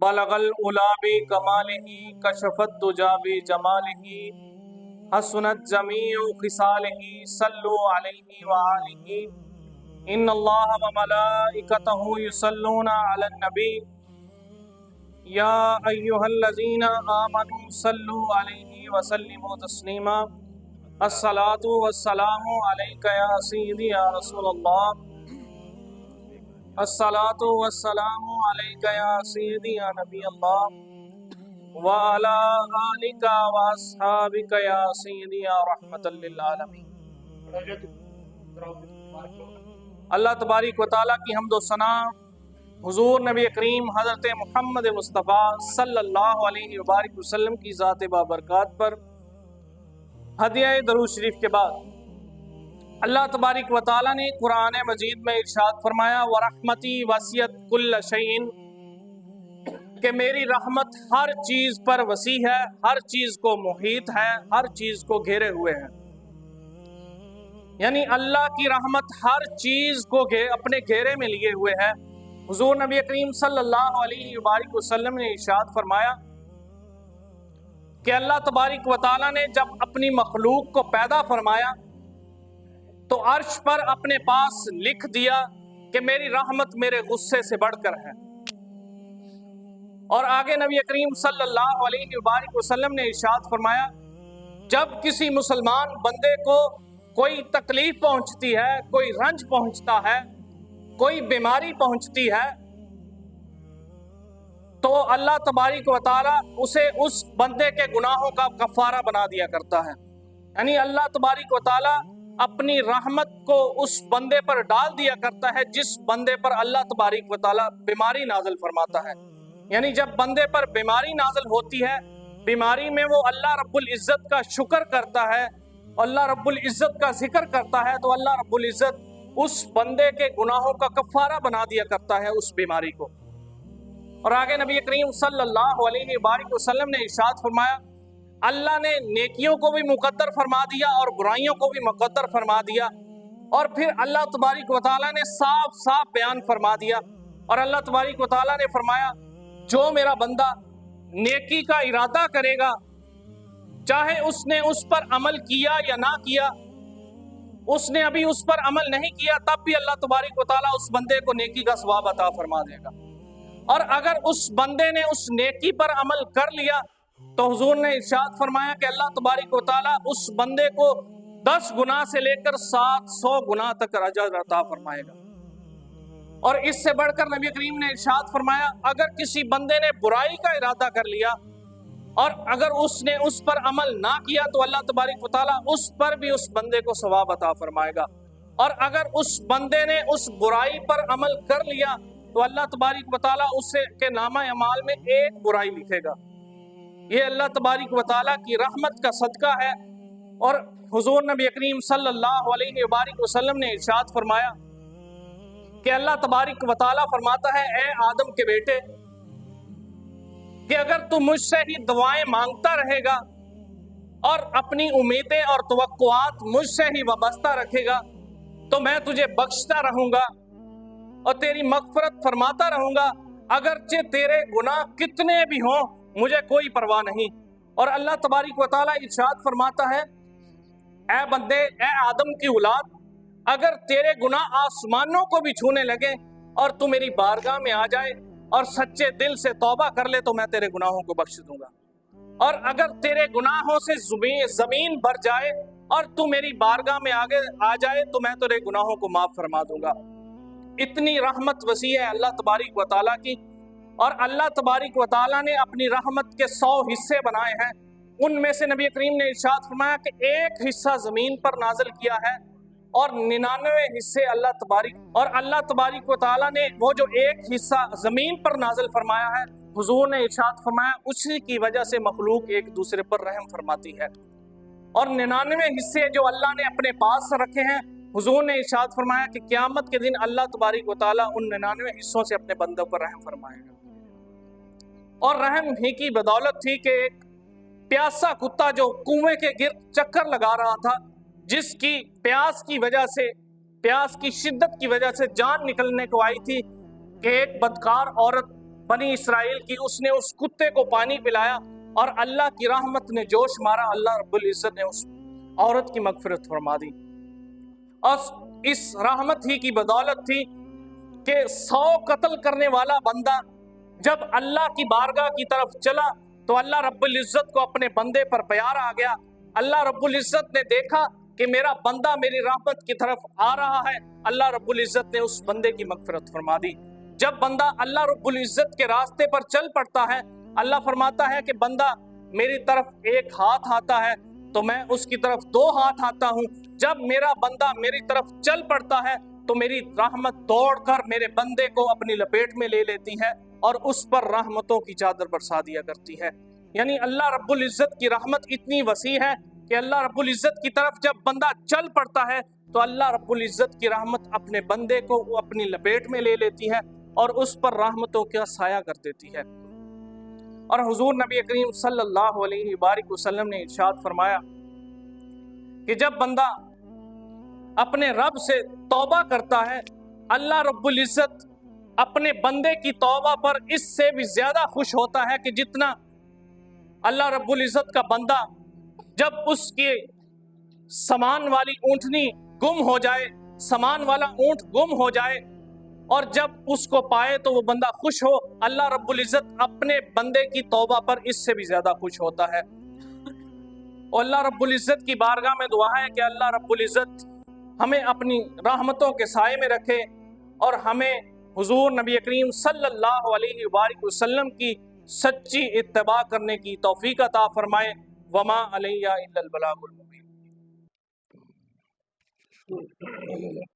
बलगल उला बि कमालिही कशफत दुजा बि जमालिही हसनत जमीउ खिसालिही सल्लु अलैहि व आलिही इन्नल्लाह व मलाइकतहु युसल्लूना अलन नबी या अय्युहल्लज़ीना आमनू सल्लु अलैहि व सल्लिमू तस्लीमा अस्सलातु वस्सलामु अलैका या सय्यदी या रसूलल्लाह अस्सलातु वस्सलामु अलैका या सय्यदी या नबी अल्लाह व अला आलिका व अस्हाबिका या सय्यदी या रहमतल लिल आलमीन। अल्लाह तबारिक व तआला की हम्द व सना हुजूर नबी करीम हज़रत मुहम्मद मुस्तफ़ा सल्लल्लाहु अलैहि वसल्लम की ज़ात बाबरकत पर हदिया दरूद शरीफ के बाद अल्लाह तबारिक व तआला ने कुरान मजीद में इरशाद फरमाया व रहमती वसियत कुल्ल शैइन, कि मेरी रहमत हर चीज़ पर वसी है, हर चीज़ को मुहीत है, हर चीज़ को घेरे हुए है। यानी अल्लाह की रहमत हर चीज़ को अपने घेरे में लिए हुए है। हुजूर नबी करीम सल्लल्लाहु अलैहि वसल्लम ने इरशाद फरमाया कि अल्लाह तबारिक व तआला ने जब अपनी मखलूक को पैदा फरमाया तो अर्श पर अपने पास लिख दिया कि मेरी रहमत मेरे गुस्से से बढ़कर है। और आगे नबी करीम सल्लल्लाहु अलैहि वसल्लम ने इरशाद फरमाया, जब किसी मुसलमान बंदे को कोई तकलीफ पहुंचती है, कोई रंज पहुंचता है, कोई बीमारी पहुंचती है, तो अल्लाह तबारिक व तआला उसे उस बंदे के गुनाहों का कफ़ारा बना दिया करता है। यानी अल्लाह तबारिक व तआला अपनी रहमत को उस बंदे पर डाल दिया करता है जिस बंदे पर अल्लाह तबारिक व तआला बीमारी नाज़िल फरमाता है। यानी जब बंदे पर बीमारी नाज़िल होती है, बीमारी में वो अल्लाह रब्बुल इज़्ज़त का शुक्र करता है, अल्लाह रब्बुल इज़्ज़त का जिक्र करता है, तो अल्लाह रब्बुल इज़्ज़त उस बंदे के गुनाहों का कफ़ारा बना दिया करता है उस बीमारी को। और आगे नबी करीम सल्लल्लाहु अलैहि वसल्लम ने इरशाद फरमाया, अल्लाह ने नेकियों को भी मुकद्दर फरमा दिया और बुराइयों को भी मुकद्दर फरमा दिया। और फिर अल्लाह तबारिक व तआला ने साफ साफ बयान फरमा दिया और अल्लाह तबारिक व तआला ने फरमाया, जो मेरा बंदा नेकी का इरादा करेगा, चाहे उसने उस पर अमल किया या ना किया, उसने अभी उस पर अमल नहीं किया, तब भी अल्लाह तबारिक व तआला उस बंदे को नेकी का सवाब अता फरमा देगा। और अगर उस बंदे ने उस नेकी पर अमल कर लिया तो हुजूर ने इरशाद फरमाया कि अल्लाह तबारिक व तआला उस बंदे को 10 गुना से लेकर 700 गुना तक अजर अता फरमाएगा। और इससे बढ़कर नबी करीम ने इरशाद फरमाया, अगर किसी बंदे ने बुराई का इरादा कर लिया और अगर उसने उस पर अमल ना किया तो अल्लाह तबारिक व तआला उस पर भी उस बंदे को सवाब अता फरमाएगा। और अगर उस बंदे ने उस बुराई पर अमल कर लिया तो अल्लाह तबारिक व तआला उससे के नामा अमाल में एक बुराई लिखेगा। ये अल्लाह तबारिक व तआला की रहमत का सदका है। और हुजूर नबी करीम सल्लल्लाहु अलैहि वसल्लम ने इरशाद फरमाया कि अल्लाह तबारिक व तआला फरमाता है, ए आदम के बेटे, कि अगर तू मुझसे ही दुआएं मांगता रहेगा और अपनी उम्मीदें और तवक्कुआत मुझसे ही वाबस्ता रखेगा तो मैं तुझे बख्शता रहूंगा और तेरी मगफरत फरमाता रहूंगा, अगरचे तेरे गुनाह कितने भी हों मुझे कोई परवाह नहीं। और अल्लाह तबारिक व तआला इरशाद फरमाता है, ए बंदे, ए आदम की औलाद, अगर तेरे गुनाह आसमानों को भी छूने लगे और तू मेरी बारगाह में आ जाए और सच्चे दिल से तौबा कर ले तो मैं तेरे गुनाहों को बख्श दूंगा। और अगर तेरे गुनाहों से जमीन भर जाए और तू मेरी बारगाह में आगे आ जाए तो मैं तेरे गुनाहों को माफ फरमा दूंगा। इतनी रहमत वसी है अल्लाह तबारिक व तआला की। और अल्लाह तबारिक व तआला ने अपनी रहमत के 100 हिस्से बनाए हैं। उनमें से नबी करीम ने इरशाद फरमाया कि एक हिस्सा ज़मीन पर नाजिल किया है और 99 हिस्से अल्लाह तबारिक व तआला ने वो जो एक हिस्सा ज़मीन पर नाजिल फरमाया है, हुजूर ने इरशाद फरमाया, उसी की वजह से मखलूक एक दूसरे पर रहम फरमाती है। और 99 हिस्से जो अल्लाह ने अपने पास रखे हैं, हुजूर ने इरशाद फरमाया कि क़यामत के दिन अल्लाह तबारिक व तआला उन 99 हिस्सों से अपने बंदों पर रहम फरमाएगा। और रहम ही की बदौलत थी कि एक प्यासा कुत्ता जो कुएं के गिर्द चक्कर लगा रहा था, जिसकी प्यास की वजह से, प्यास की शिद्दत की वजह से जान निकलने को आई थी, कि एक बदकार औरत بنی اسرائیل کی، اس نے اس کتے کو پانی پلایا اور اللہ کی رحمت نے جوش مارا، اللہ رب العزت نے اس عورت کی مغفرت فرما دی۔ اور اس رحمت ہی کی بدولت تھی کہ 100 قتل کرنے والا بندہ جب اللہ کی بارگاہ کی طرف چلا تو اللہ رب العزت کو اپنے بندے پر پیار آ گیا۔ اللہ رب العزت نے دیکھا کہ میرا بندہ میری رحمت کی طرف آ رہا ہے، اللہ رب العزت نے اس بندے کی مغفرت فرما دی۔ جب بندہ اللہ رب العزت کے راستے پر چل پڑتا ہے، اللہ فرماتا ہے کہ بندہ میری طرف ایک ہاتھ آتا ہے تو میں اس کی طرف 2 ہاتھ آتا ہوں۔ جب میرا بندہ میری طرف چل پڑتا ہے تو میری رحمت دوڑ کر میرے بندے کو اپنی لپیٹ میں لے لیتی ہے اور اس پر رحمتوں کی چادر برسا دیا کرتی ہے۔ یعنی اللہ رب العزت کی رحمت اتنی وسیع ہے کہ اللہ رب العزت کی طرف جب بندہ چل پڑتا ہے تو اللہ رب العزت کی رحمت اپنے بندے کو اپنی لپیٹ میں لے لیتی ہے اور اس پر رحمتوں کا سایہ کر دیتی ہے۔ اور حضور نبی کریم صلی اللہ علیہ وآلہ وسلم نے ارشاد فرمایا کہ جب بندہ اپنے رب سے توبہ کرتا ہے، اللہ رب العزت اپنے بندے کی توبہ پر اس سے بھی زیادہ خوش ہوتا ہے کہ جتنا اللہ رب العزت کا بندہ جب اس کی سامان والی اونٹنی گم ہو جائے، سامان والا اونٹ گم ہو جائے اور جب اس کو پائے تو وہ بندہ خوش ہو، اللہ رب العزت اپنے بندے کی توبہ پر اس سے بھی زیادہ خوش ہوتا ہے۔ اور اللہ رب العزت کی بارگاہ میں دعا ہے کہ اللہ رب العزت ہمیں اپنی رحمتوں کے سائے میں رکھے اور ہمیں حضور نبی کریم صلی اللہ علیہ وآلہ وسلم کی سچی اتباع کرنے کی توفیق عطا فرمائے۔ وما علیہ الا البلاغ المبین۔